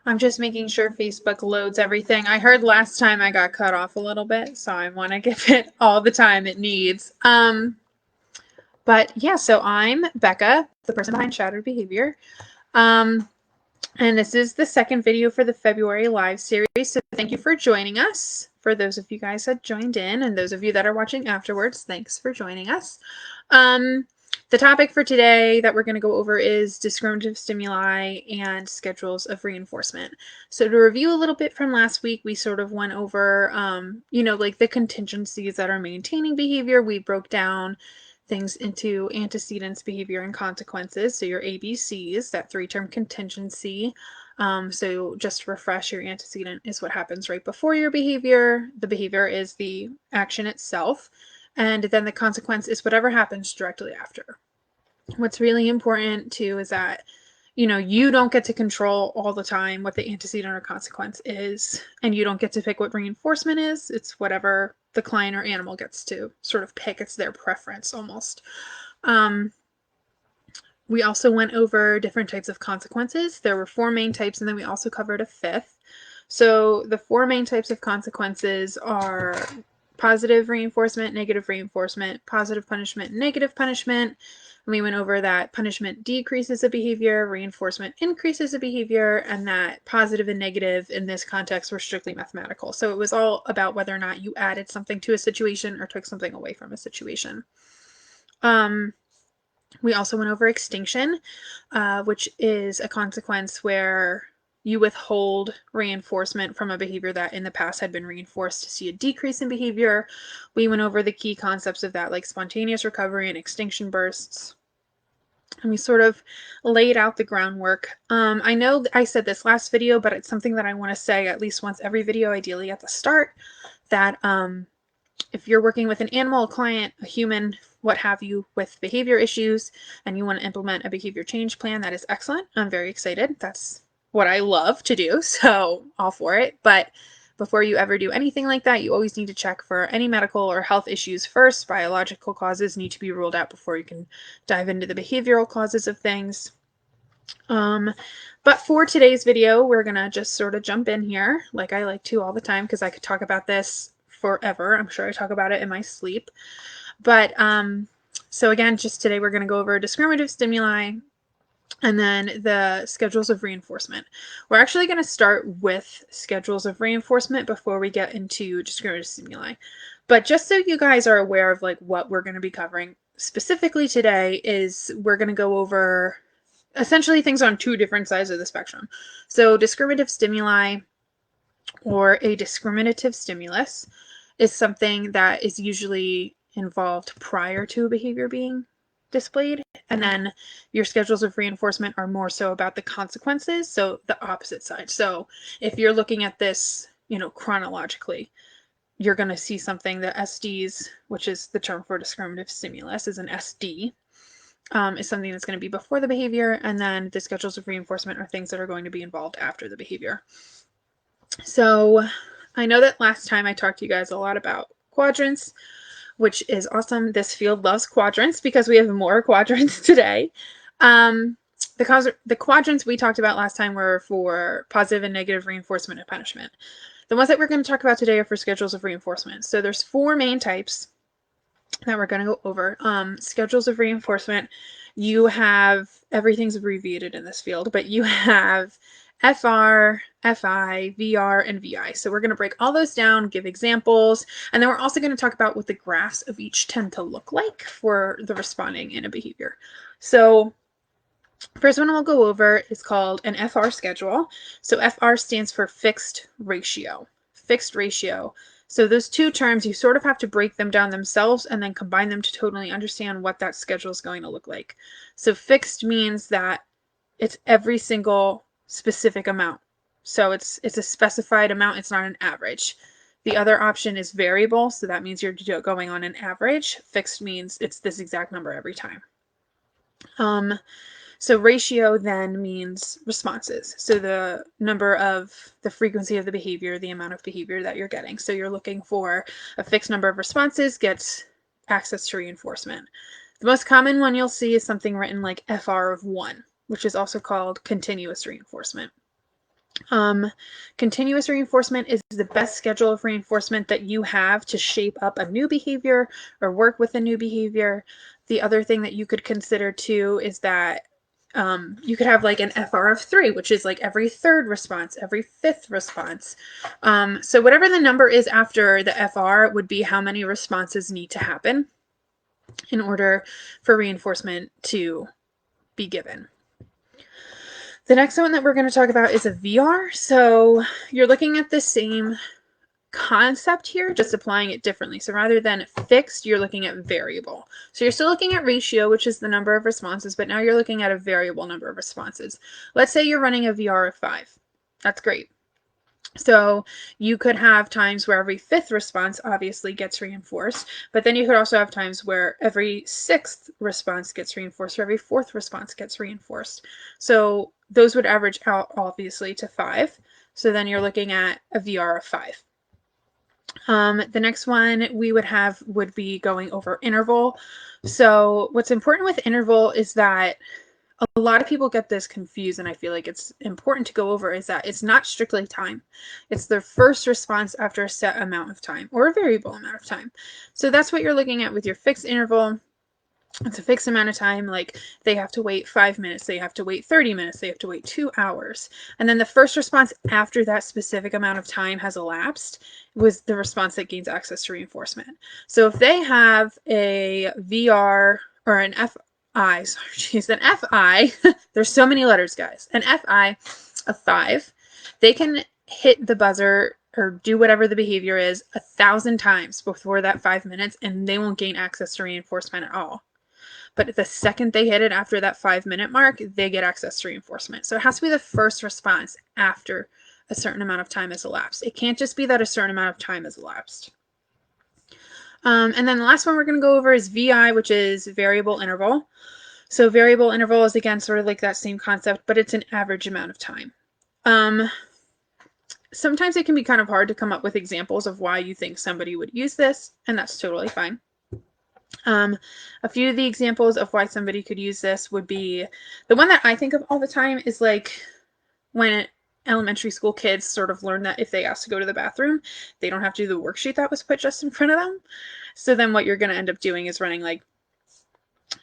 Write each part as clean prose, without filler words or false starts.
I'm just making sure Facebook loads everything. I heard last time I got cut off a little bit, so I want to give it all the time it needs. But yeah, so I'm Becca, the person behind Shadowed Behavior. Um, and this is the second video for the February live series. So thank you for joining us. For those of you guys that joined in, and those of you that are watching afterwards, thanks for joining us. The topic for today that we're going to go over is discriminative stimuli and schedules of reinforcement. So to review a little bit from last week, we sort of went over, like the contingencies that are maintaining behavior. We broke down things into antecedents, behavior, and consequences. So your ABCs, that three-term contingency. So just to refresh, your antecedent is what happens right before your behavior. The behavior is the action itself. And then the consequence is whatever happens directly after. What's really important too is that you don't get to control all the time what the antecedent or consequence is, and you don't get to pick what reinforcement is. It's whatever the client or animal gets to sort of pick. It's their preference almost. We also went over different types of consequences. There were 4 main types, and then we also covered a 5th. So the 4 main types of consequences are positive reinforcement, negative reinforcement, positive punishment, negative punishment. We went over that punishment decreases a behavior, reinforcement increases a behavior, and that positive and negative in this context were strictly mathematical. So it was all about whether or not you added something to a situation or took something away from a situation. We also went over extinction, which is a consequence where you withhold reinforcement from a behavior that in the past had been reinforced to see a decrease in behavior. We went over the key concepts of that, like spontaneous recovery and extinction bursts. And we sort of laid out the groundwork. I know I said this last video, but it's something that I want to say at least once every video, ideally at the start, that if you're working with an animal, a client, a human, what have you, with behavior issues, and you want to implement a behavior change plan, that is excellent. I'm very excited. That's what I love to do, so all for it. But before you ever do anything like that, you always need to check for any medical or health issues first. Biological causes need to be ruled out before you can dive into the behavioral causes of things. But for today's video, we're gonna just sort of jump in here, like I like to all the time, because I could talk about this forever. I'm sure I talk about it in my sleep. But so again, just today we're going to go over discriminative stimuli and then the schedules of reinforcement. We're actually going to start with schedules of reinforcement before we get into discriminative stimuli. But just so you guys are aware of like what we're going to be covering specifically today is we're going to go over essentially things on 2 different sides of the spectrum. So discriminative stimuli or a discriminative stimulus is something that is usually involved prior to a behavior being displayed. And then your schedules of reinforcement are more so about the consequences, so the opposite side. So if you're looking at this, chronologically, you're going to see something, the SDs, which is the term for discriminative stimulus, is an SD, is something that's going to be before the behavior, and then the schedules of reinforcement are things that are going to be involved after the behavior. So I know that last time I talked to you guys a lot about quadrants, which is awesome. This field loves quadrants because we have more quadrants today. The quadrants we talked about last time were for positive and negative reinforcement and punishment. The ones that we're going to talk about today are for schedules of reinforcement. So there's 4 main types that we're going to go over. Schedules of reinforcement, you have, everything's abbreviated in this field, but you have FR, FI, VR, and VI. So we're going to break all those down, give examples, and then we're also going to talk about what the graphs of each tend to look like for the responding in a behavior. So first one we'll go over is called an FR schedule. So FR stands for fixed ratio. Fixed ratio. So those 2 terms, you sort of have to break them down themselves and then combine them to totally understand what that schedule is going to look like. So fixed means that it's every single specific amount. So it's a specified amount. It's not an average. The other option is variable. So that means you're going on an average. Fixed means it's this exact number every time. So ratio then means responses. So the number of the frequency of the behavior, the amount of behavior that you're getting. So you're looking for a fixed number of responses gets access to reinforcement. The most common one you'll see is something written like FR of 1, which is also called continuous reinforcement. Continuous reinforcement is the best schedule of reinforcement that you have to shape up a new behavior or work with a new behavior. The other thing that you could consider too is that you could have like an FR of 3, which is like every third response, every fifth response. So whatever the number is after the FR would be how many responses need to happen in order for reinforcement to be given. The next one that we're going to talk about is a VR. So you're looking at the same concept here, just applying it differently. So rather than fixed, you're looking at variable. So you're still looking at ratio, which is the number of responses, but now you're looking at a variable number of responses. Let's say you're running a VR of 5. That's great. So you could have times where every fifth response obviously gets reinforced, but then you could also have times where every sixth response gets reinforced or every fourth response gets reinforced. So those would average out obviously to 5. So then you're looking at a VR of 5. The next one we would be going over interval. So what's important with interval is that a lot of people get this confused, and I feel like it's important to go over, is that it's not strictly time. It's their first response after a set amount of time or a variable amount of time. So that's what you're looking at with your fixed interval. It's a fixed amount of time, like they have to wait 5 minutes, they have to wait 30 minutes, they have to wait 2 hours. And then the first response after that specific amount of time has elapsed was the response that gains access to reinforcement. So if they have a VR or an FI, there's so many letters, guys, an FI of 5, they can hit the buzzer or do whatever the behavior is 1,000 times before that 5 minutes, and they won't gain access to reinforcement at all. But the second they hit it after that 5-minute mark, they get access to reinforcement. So it has to be the first response after a certain amount of time has elapsed. It can't just be that a certain amount of time has elapsed. And then the last one we're going to go over is VI, which is variable interval. So variable interval is, again, sort of like that same concept, but it's an average amount of time. Sometimes it can be kind of hard to come up with examples of why you think somebody would use this, and that's totally fine. A few of the examples of why somebody could use this would be, the one that I think of all the time is like when elementary school kids sort of learn that if they ask to go to the bathroom, they don't have to do the worksheet that was put just in front of them. So then what you're going to end up doing is running like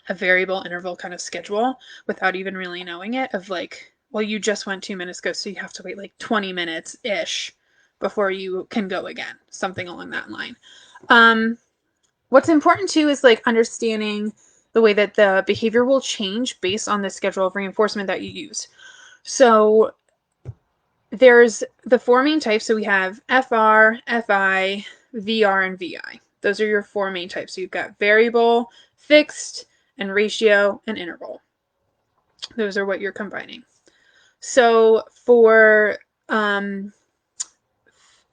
a variable interval kind of schedule without even really knowing it, of like, well, you just went 2 minutes ago, so you have to wait like 20 minutes-ish before you can go again, something along that line. What's important too is like understanding the way that the behavior will change based on the schedule of reinforcement that you use. So there's the 4 main types. So we have FR, FI, VR, and VI. Those are your 4 main types. So you've got variable, fixed, and ratio, and interval. Those are what you're combining. So for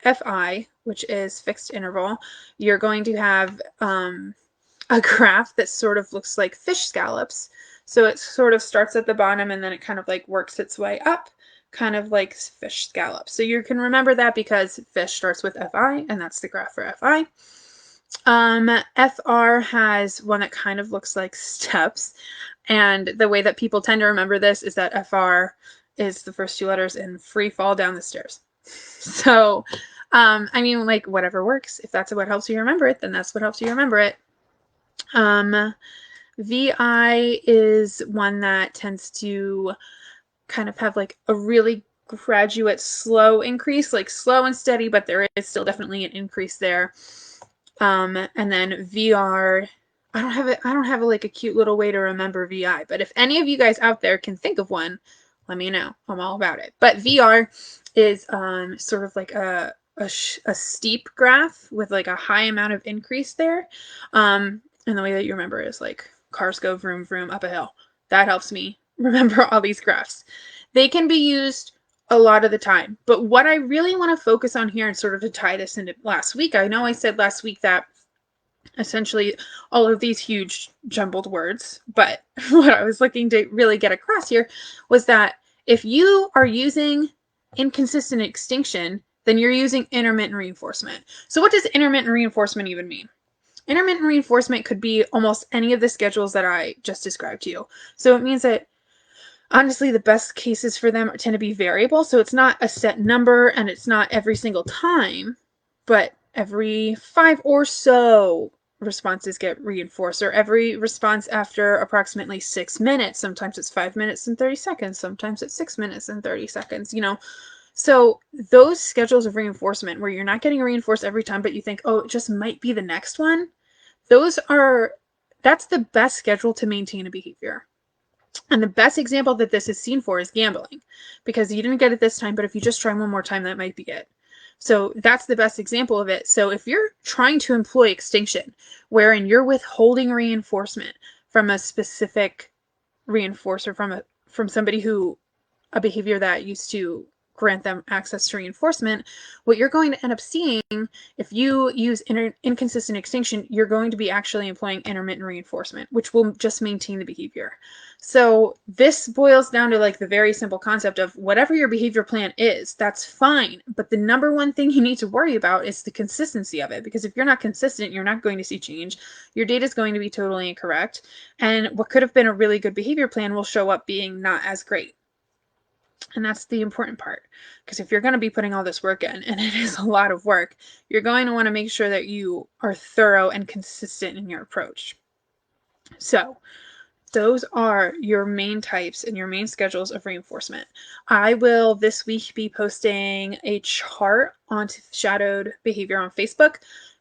FI, which is fixed interval, you're going to have a graph that sort of looks like fish scallops. So it sort of starts at the bottom and then it kind of like works its way up, kind of like fish scallops. So you can remember that because fish starts with FI, and that's the graph for FI. FR has one that kind of looks like steps, and the way that people tend to remember this is that FR is the first 2 letters in free fall down the stairs. So I mean, like, whatever works. If that's what helps you remember it, then that's what helps you remember it. VI is one that tends to kind of have like a really graduate slow increase, like slow and steady, but there is still definitely an increase there. And then VR, I don't have like a cute little way to remember VI, but if any of you guys out there can think of one, let me know. I'm all about it. But VR is sort of like a steep graph with like a high amount of increase there. And the way that you remember is like cars go vroom vroom up a hill. That helps me remember all these graphs. They can be used a lot of the time, but what I really want to focus on here, and sort of to tie this into last week, I know I said last week that essentially all of these huge jumbled words, but what I was looking to really get across here was that if you are using inconsistent extinction, then you're using intermittent reinforcement. So what does intermittent reinforcement even mean? Intermittent reinforcement could be almost any of the schedules that I just described to you. So it means that Honestly, the best cases for them tend to be variable. So it's not a set number and it's not every single time, but every 5 or so responses get reinforced, or every response after approximately 6 minutes. Sometimes it's 5 minutes and 30 seconds. Sometimes it's 6 minutes and 30 seconds, you know. So those schedules of reinforcement where you're not getting reinforced every time, but you think, oh, it just might be the next one. That's the best schedule to maintain a behavior. And the best example that this is seen for is gambling, because you didn't get it this time, but if you just try one more time, that might be it. So that's the best example of it. So if you're trying to employ extinction, wherein you're withholding reinforcement from a specific reinforcer, from somebody who a behavior that used to grant them access to reinforcement, what you're going to end up seeing if you use inconsistent extinction, you're going to be actually employing intermittent reinforcement, which will just maintain the behavior. So this boils down to like the very simple concept of whatever your behavior plan is, that's fine. But the number one thing you need to worry about is the consistency of it, because if you're not consistent, you're not going to see change. Your data is going to be totally incorrect. And what could have been a really good behavior plan will show up being not as great. And that's the important part, because if you're going to be putting all this work in, and it is a lot of work, you're going to want to make sure that you are thorough and consistent in your approach. So those are your main types and your main schedules of reinforcement. I will this week be posting a chart on shadowed behavior on Facebook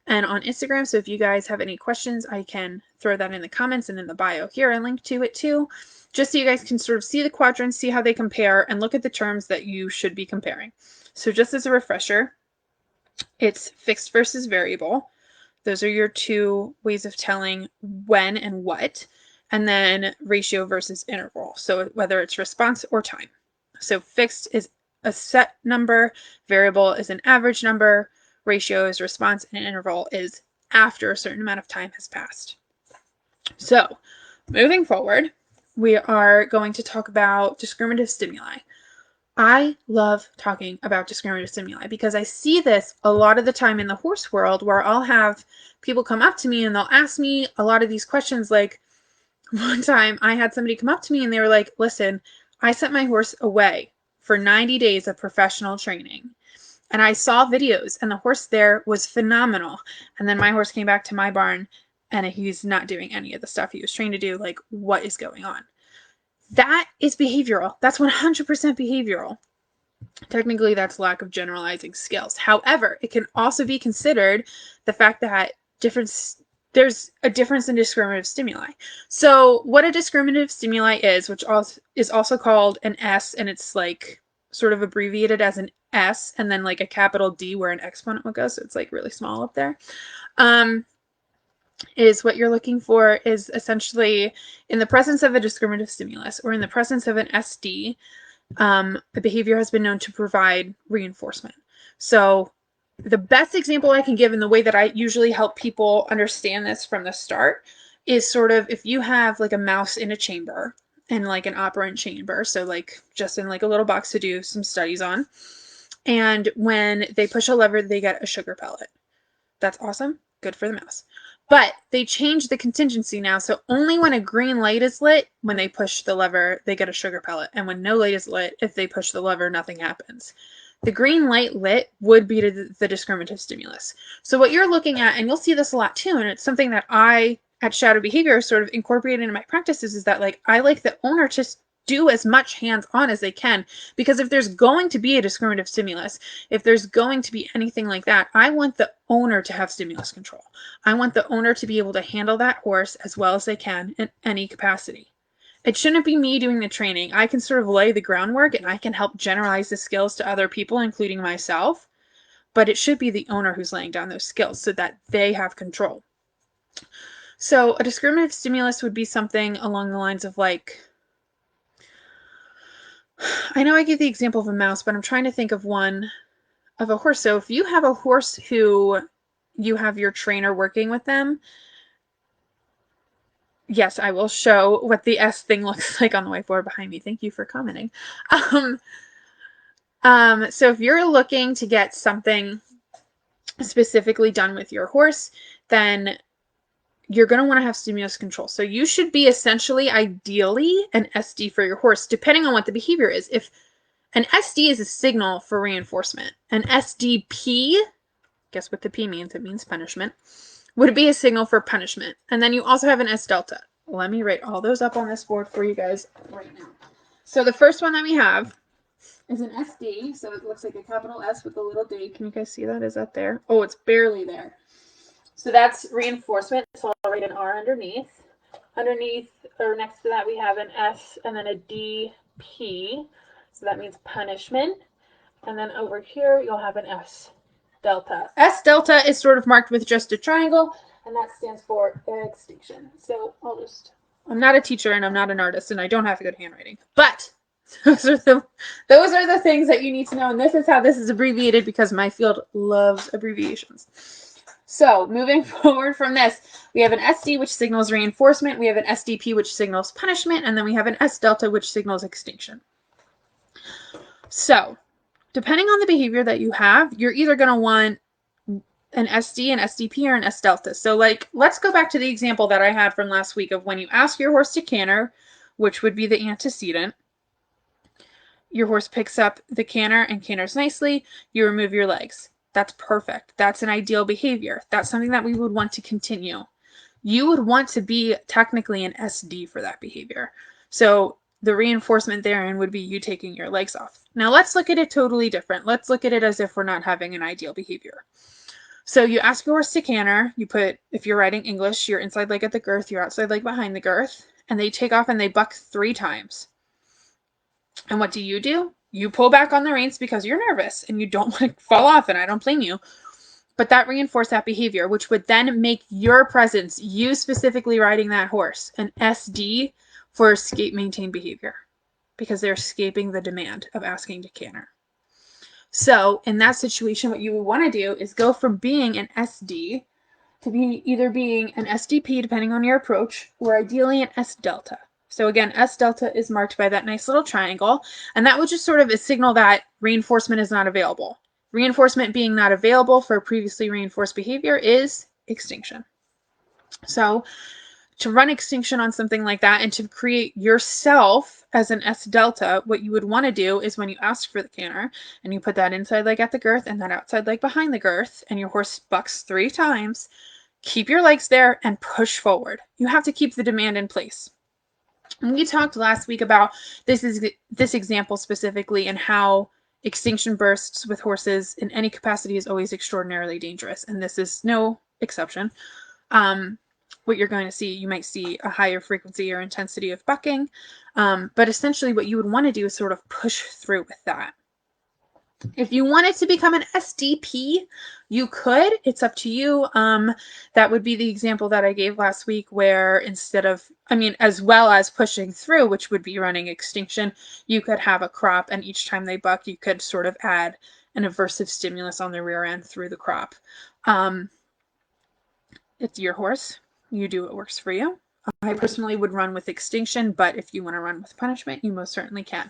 and on Instagram. So if you guys have any questions, I can throw that in the comments and in the bio here. I link to it too, just so you guys can sort of see the quadrants, see how they compare, and look at the terms that you should be comparing. So just as a refresher, it's fixed versus variable. Those are your two ways of telling when and what. And then ratio versus interval. So whether it's response or time. So fixed is a set number, variable is an average number, ratio is response, and interval is after a certain amount of time has passed. So moving forward, we are going to talk about discriminative stimuli. I love talking about discriminative stimuli because I see this a lot of the time in the horse world, where I'll have people come up to me and they'll ask me a lot of these questions. Like one time I had somebody come up to me and they were like, listen, I sent my horse away for 90 days of professional training. And I saw videos and the horse there was phenomenal. And then my horse came back to my barn and he's not doing any of the stuff he was trained to do. Like, what is going on? That is behavioral. That's 100% behavioral. Technically, that's lack of generalizing skills. However, it can also be considered the fact that there's a difference in discriminative stimuli. So what a discriminative stimuli is, which is also called an S, and it's like sort of abbreviated as an S and then like a capital D where an exponent would go. So it's like really small up there. Is what you're looking for is essentially in the presence of a discriminative stimulus or in the presence of an SD, the behavior has been known to provide reinforcement. So the best example I can give, in the way that I usually help people understand this from the start, is sort of if you have like a mouse in a chamber and like an operant chamber, so like just in like a little box to do some studies on, and when they push a lever, they get a sugar pellet. That's awesome. Good for the mouse. But they changed the contingency now, so only when a green light is lit, when they push the lever, they get a sugar pellet. And when no light is lit, if they push the lever, nothing happens. The green light lit would be the discriminative stimulus. So what you're looking at, and you'll see this a lot too, and it's something that I, at Shadow Behavior, sort of incorporated into my practices, is that like I like the owner to do as much hands-on as they can, because if there's going to be a discriminative stimulus, if there's going to be anything like that, I want the owner to have stimulus control. I want the owner to be able to handle that horse as well as they can in any capacity. It shouldn't be me doing the training. I can sort of lay the groundwork and I can help generalize the skills to other people, including myself, but it should be the owner who's laying down those skills so that they have control. So a discriminative stimulus would be something along the lines of like, I know I gave the example of a mouse, but I'm trying to think of one of a horse. So if you have a horse who you have your trainer working with them, yes, I will show what the S thing looks like on the whiteboard behind me. Thank you for commenting. So if you're looking to get something specifically done with your horse, then you're going to want to have stimulus control. So you should be essentially, ideally, an SD for your horse, depending on what the behavior is. If an SD is a signal for reinforcement, an SDP, guess what the P means? It means punishment, would be a signal for punishment. And then you also have an S delta. Let me write all those up on this board for you guys right now. So the first one that we have is an SD. So it looks like a capital S with a little D. Can you guys see that? Is that there? Oh, it's barely there. So that's reinforcement. So I'll write an R underneath. Underneath, or next to that, we have an S and then a DP. So that means punishment. And then over here, you'll have an S delta. S delta is sort of marked with just a triangle, and that stands for extinction. So I'm not a teacher and I'm not an artist and I don't have good handwriting, but those are the things that you need to know. And this is how this is abbreviated because my field loves abbreviations. So moving forward from this, we have an SD, which signals reinforcement. We have an SDP, which signals punishment. And then we have an S delta, which signals extinction. So depending on the behavior that you have, you're either going to want an SD, an SDP, or an S delta. So like, let's go back to the example that I had from last week of when you ask your horse to canter, which would be the antecedent. Your horse picks up the canter and canters nicely. You remove your legs. That's perfect. That's an ideal behavior. That's something that we would want to continue. You would want to be technically an SD for that behavior. So the reinforcement therein would be you taking your legs off. Now let's look at it totally different. Let's look at it as if we're not having an ideal behavior. So you ask your horse to canter. You put, if you're riding English, your inside leg at the girth, your outside leg behind the girth, and they take off and they buck 3 times. And what do? You pull back on the reins because you're nervous and you don't want to fall off, and I don't blame you. But that reinforced that behavior, which would then make your presence, you specifically riding that horse, an SD for escape maintain behavior because they're escaping the demand of asking to canter. So in that situation, what you would want to do is go from being an SD to be either being an SDP, depending on your approach, or ideally an S delta. So again, S delta is marked by that nice little triangle, and that would just sort of signal that reinforcement is not available. Reinforcement being not available for previously reinforced behavior is extinction. So to run extinction on something like that and to create yourself as an S delta, what you would want to do is when you ask for the canter and you put that inside leg at the girth and that outside leg behind the girth and your horse bucks 3 times, keep your legs there and push forward. You have to keep the demand in place. And we talked last week about this example specifically and how extinction bursts with horses in any capacity is always extraordinarily dangerous. And this is no exception. What you're going to see, you might see a higher frequency or intensity of bucking. But essentially what you would want to do is sort of push through with that. If you wanted to become an SDP, you could. It's up to you. That would be the example that I gave last week where instead of, as well as pushing through, which would be running extinction, you could have a crop, and each time they buck, you could sort of add an aversive stimulus on the rear end through the crop. It's your horse. You do what works for you. I personally would run with extinction, but if you want to run with punishment, you most certainly can.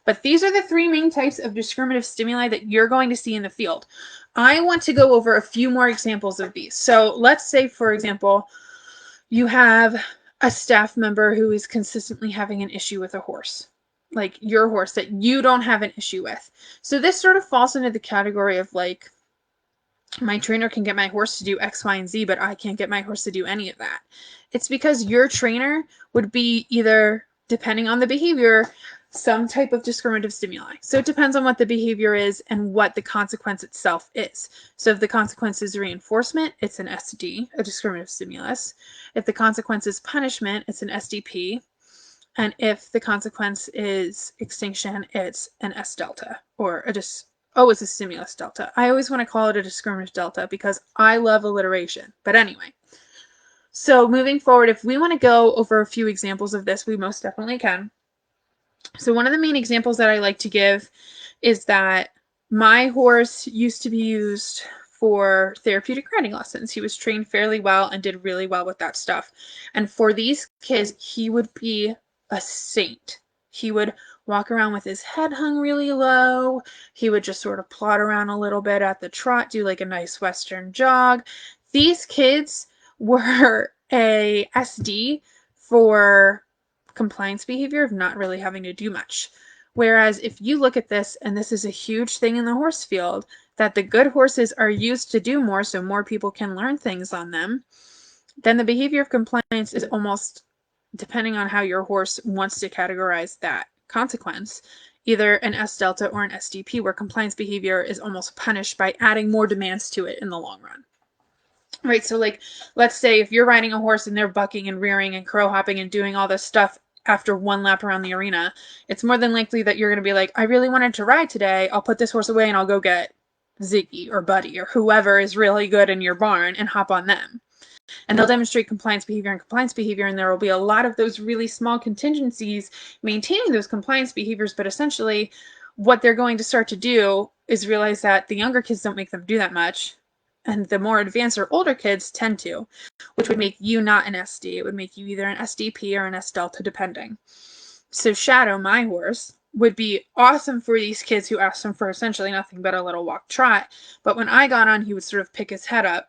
But these are the 3 main types of discriminative stimuli that you're going to see in the field. I want to go over a few more examples of these. So let's say, for example, you have a staff member who is consistently having an issue with a horse, like your horse that you don't have an issue with. So this sort of falls into the category of like, my trainer can get my horse to do X, Y, and Z, but I can't get my horse to do any of that. It's because your trainer would be either, depending on the behavior, some type of discriminative stimuli. So it depends on what the behavior is and what the consequence itself is. So if the consequence is reinforcement, it's an SD, a discriminative stimulus. If the consequence is punishment, it's an SDP. And if the consequence is extinction, it's an S delta, or it's a stimulus delta. I always want to call it a discriminative delta because I love alliteration. But anyway, so moving forward, if we want to go over a few examples of this, we most definitely can. So one of the main examples that I like to give is that my horse used to be used for therapeutic riding lessons. He was trained fairly well and did really well with that stuff. And for these kids, he would be a saint. He would walk around with his head hung really low. He would just sort of plod around a little bit at the trot, do like a nice Western jog. These kids were a SD for compliance behavior of not really having to do much. Whereas if you look at this, and this is a huge thing in the horse field, that the good horses are used to do more so more people can learn things on them, then the behavior of compliance is almost, depending on how your horse wants to categorize that consequence, either an S delta or an SDP, where compliance behavior is almost punished by adding more demands to it in the long run. Right, so like, let's say if you're riding a horse and they're bucking and rearing and crow hopping and doing all this stuff after one lap around the arena, it's more than likely that you're going to be like, I really wanted to ride today. I'll put this horse away and I'll go get Ziggy or Buddy or whoever is really good in your barn and hop on them. And they'll demonstrate compliance behavior, and there will be a lot of those really small contingencies maintaining those compliance behaviors, but essentially what they're going to start to do is realize that the younger kids don't make them do that much, and the more advanced or older kids tend to, which would make you not an SD. It would make you either an SDP or an S delta, depending. So Shadow, my horse, would be awesome for these kids who asked him for essentially nothing but a little walk trot, but when I got on, he would sort of pick his head up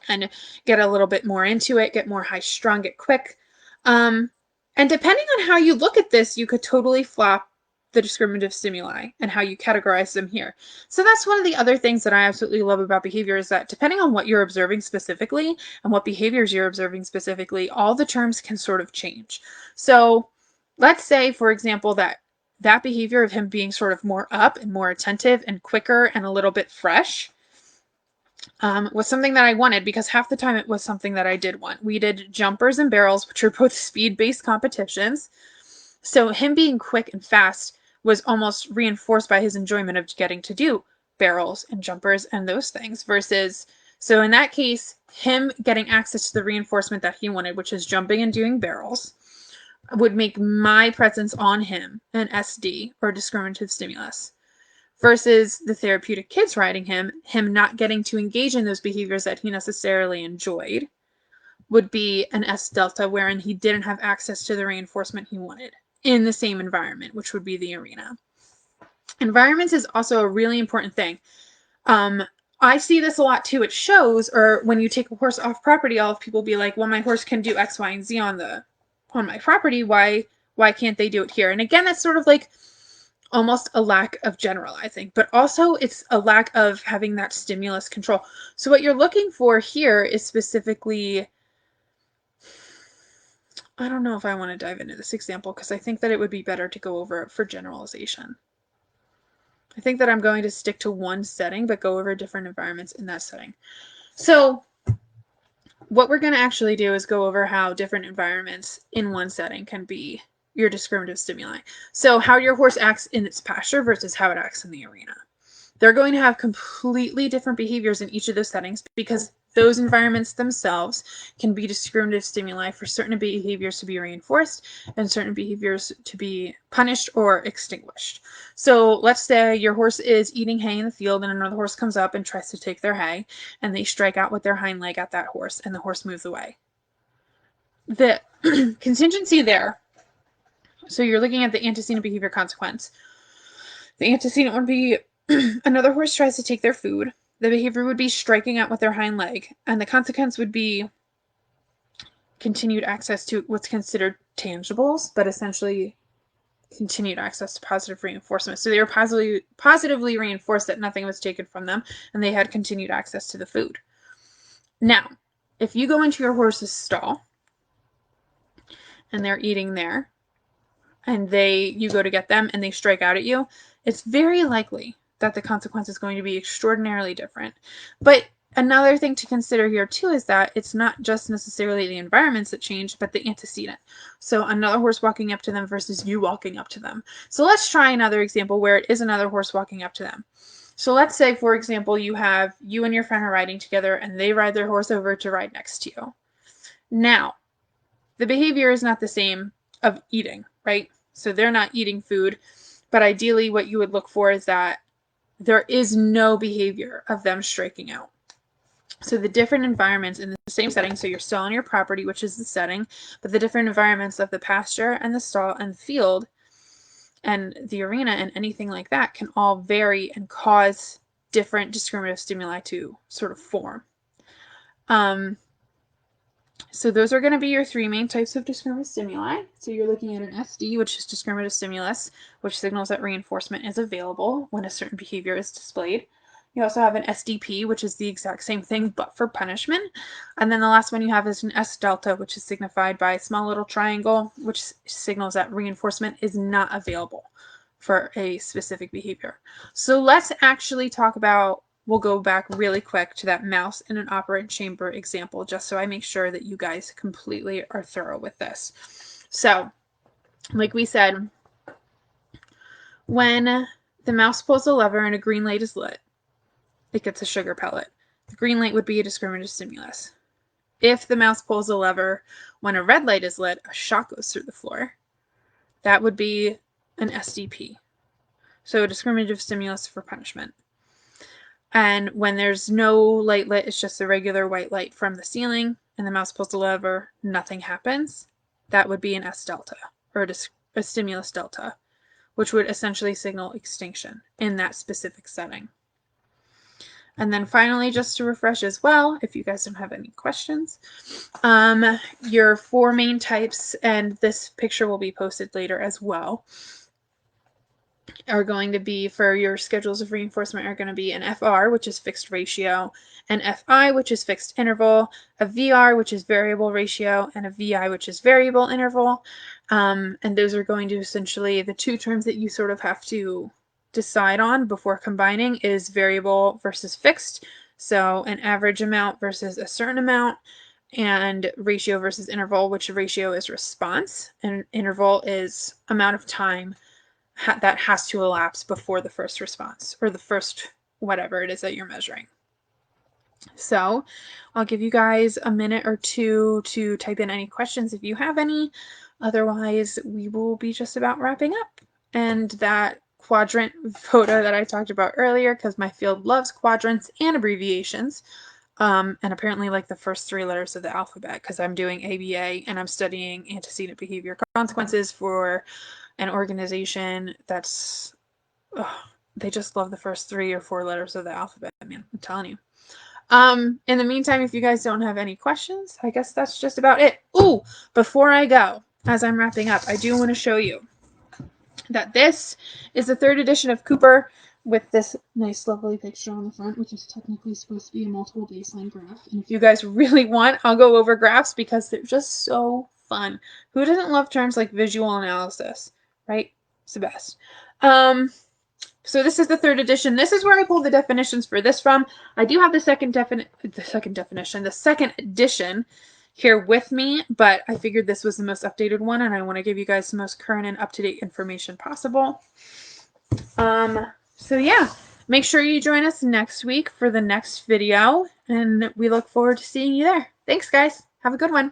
and get a little bit more into it, get more high strung, get quick. And depending on how you look at this, you could totally flop the discriminative stimuli and how you categorize them here. So that's one of the other things that I absolutely love about behavior, is that depending on what you're observing specifically and what behaviors you're observing specifically, all the terms can sort of change. So let's say, for example, that behavior of him being sort of more up and more attentive and quicker and a little bit fresh was something that I wanted, because half the time it was something that I did want. We did jumpers and barrels, which are both speed-based competitions. So him being quick and fast was almost reinforced by his enjoyment of getting to do barrels and jumpers and those things, versus, so in that case, him getting access to the reinforcement that he wanted, which is jumping and doing barrels, would make my presence on him an SD, or discriminative stimulus. Versus the therapeutic kids riding him not getting to engage in those behaviors that he necessarily enjoyed, would be an S delta, wherein he didn't have access to the reinforcement he wanted in the same environment, which would be the arena. Environments is also a really important thing. I see this a lot too at shows, or when you take a horse off property, all of people be like, well, my horse can do X, Y, and Z on my property. Why can't they do it here? And again, that's sort of like almost a lack of general, I think, but also it's a lack of having that stimulus control. So what you're looking for here is specifically, I don't know if I want to dive into this example, because I think that it would be better to go over it for generalization. I think that I'm going to stick to one setting, but go over different environments in that setting. So what we're going to actually do is go over how different environments in one setting can be your discriminative stimuli. So how your horse acts in its pasture versus how it acts in the arena. They're going to have completely different behaviors in each of those settings, because those environments themselves can be discriminative stimuli for certain behaviors to be reinforced and certain behaviors to be punished or extinguished. So let's say your horse is eating hay in the field and another horse comes up and tries to take their hay, and they strike out with their hind leg at that horse and the horse moves away. The contingency there, so you're looking at the antecedent behavior consequence. The antecedent would be another horse tries to take their food. The behavior would be striking out with their hind leg, and the consequence would be continued access to what's considered tangibles, but essentially continued access to positive reinforcement. So they were positively reinforced that nothing was taken from them, and they had continued access to the food. Now, if you go into your horse's stall and they're eating there, and you go to get them and they strike out at you, it's very likely that the consequence is going to be extraordinarily different. But another thing to consider here too is that it's not just necessarily the environments that change, but the antecedent. So another horse walking up to them versus you walking up to them. So let's try another example where it is another horse walking up to them. So let's say, for example, you and your friend are riding together and they ride their horse over to ride next to you. Now, the behavior is not the same of eating, right? So they're not eating food, but ideally what you would look for is that there is no behavior of them striking out. So the different environments in the same setting, so you're still on your property, which is the setting, but the different environments of the pasture and the stall and the field and the arena and anything like that can all vary and cause different discriminative stimuli to sort of form. So those are going to be your three main types of discriminative stimuli. So you're looking at an SD, which is discriminative stimulus, which signals that reinforcement is available when a certain behavior is displayed. You also have an SDP, which is the exact same thing, but for punishment. And then the last one you have is an S delta, which is signified by a small little triangle, which signals that reinforcement is not available for a specific behavior. So let's actually talk about, we'll go back really quick to that mouse in an operant chamber example, just so I make sure that you guys completely are thorough with this. So, like we said, when the mouse pulls a lever and a green light is lit, it gets a sugar pellet. The green light would be a discriminative stimulus. If the mouse pulls a lever when a red light is lit, a shot goes through the floor. That would be an SDP. So a discriminative stimulus for punishment. And when there's no light lit, it's just a regular white light from the ceiling, and the mouse pulls the lever, nothing happens. That would be an S delta, or a stimulus delta, which would essentially signal extinction in that specific setting. And then finally, just to refresh as well, if you guys don't have any questions, your four main types, and this picture will be posted later as well, are going to be, for your schedules of reinforcement, are going to be an FR, which is fixed ratio, an FI, which is fixed interval, a VR, which is variable ratio, and a VI, which is variable interval. And those are going to essentially, the two terms that you sort of have to decide on before combining is variable versus fixed. So an average amount versus a certain amount, and ratio versus interval, which ratio is response, and interval is amount of time that has to elapse before the first response, or the first whatever it is that you're measuring. So I'll give you guys a minute or two to type in any questions if you have any. Otherwise, we will be just about wrapping up. And that quadrant photo that I talked about earlier, because my field loves quadrants and abbreviations, and apparently like the first three letters of the alphabet, because I'm doing ABA and I'm studying antecedent behavior consequences for an organization that's, they just love the first 3 or 4 letters of the alphabet, man. I'm telling you. In the meantime, if you guys don't have any questions, I guess that's just about it. Ooh, before I go, as I'm wrapping up, I do want to show you that this is the 3rd edition of Cooper, with this nice lovely picture on the front, which is technically supposed to be a multiple baseline graph. And if you guys really want, I'll go over graphs because they're just so fun. Who doesn't love terms like visual analysis, right? It's the best. So this is the 3rd edition. This is where I pulled the definitions for this from. I do have the second edition here with me, but I figured this was the most updated one, and I want to give you guys the most current and up-to-date information possible. So yeah, make sure you join us next week for the next video, and we look forward to seeing you there. Thanks, guys. Have a good one.